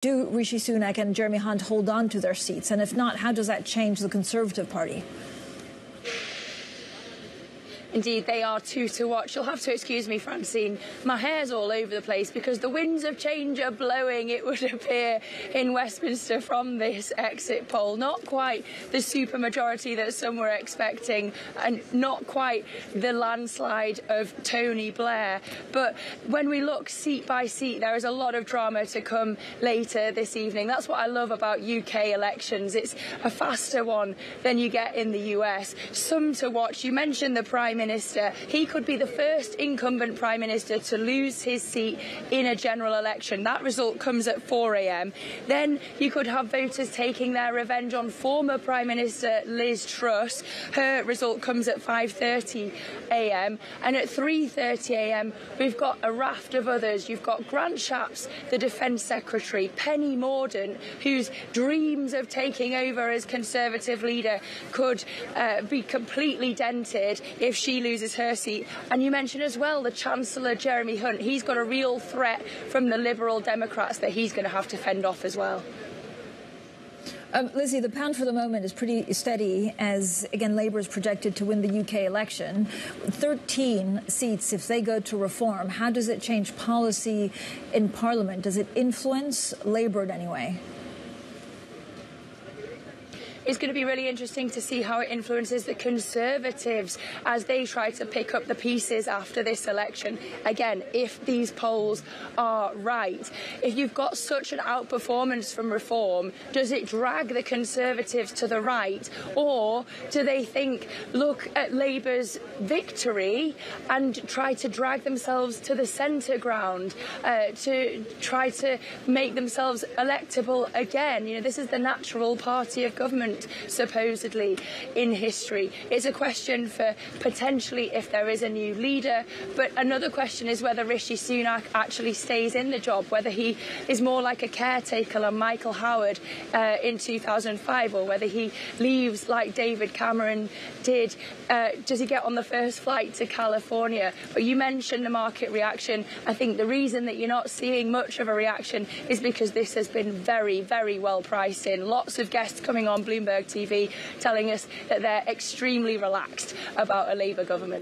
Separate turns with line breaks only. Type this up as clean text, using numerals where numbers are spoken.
Do Rishi Sunak and Jeremy Hunt hold on to their seats? And if not, how does that change the Conservative Party?
Indeed, they are two to watch. You'll have to excuse me, Francine. My hair's all over the place because the winds of change are blowing, it would appear, in Westminster from this exit poll. Not quite the supermajority that some were expecting, and not quite the landslide of Tony Blair. But when we look seat by seat, there is a lot of drama to come later this evening. That's what I love about UK elections. It's a faster one than you get in the US. Some to watch. You mentioned the Prime Minister. He could be the first incumbent Prime Minister to lose his seat in a general election. That result comes at 4 a.m. Then you could have voters taking their revenge on former Prime Minister Liz Truss. Her result comes at 5:30 a.m. And at 3:30 a.m. we've got a raft of others. You've got Grant Shapps, the Defence Secretary, Penny Mordaunt, whose dreams of taking over as Conservative leader could be completely dented if she loses her seat. And you mentioned as well the Chancellor Jeremy Hunt. He's got a real threat from the Liberal Democrats that he's going to have to fend off as well.
Lizzy, the pound for the moment is pretty steady as, again, Labour is projected to win the UK election. 13 seats, if they go to reform, how does it change policy in Parliament? Does it influence Labour in any way?
It's going to be really interesting to see how it influences the Conservatives as they try to pick up the pieces after this election. Again, if these polls are right, if you've got such an outperformance from Reform, does it drag the Conservatives to the right? Or do they think, look at Labour's victory and try to drag themselves to the centre ground, to try to make themselves electable again? You know, this is the natural party of government, supposedly, in history. It's a question for potentially if there is a new leader, but another question is whether Rishi Sunak actually stays in the job, whether he is more like a caretaker like Michael Howard in 2005, or whether he leaves like David Cameron did. Does he get on the first flight to California? But you mentioned the market reaction. I think the reason that you're not seeing much of a reaction is because this has been very, very well priced in. Lots of guests coming on Bloomberg TV telling us that they're extremely relaxed about a Labour government.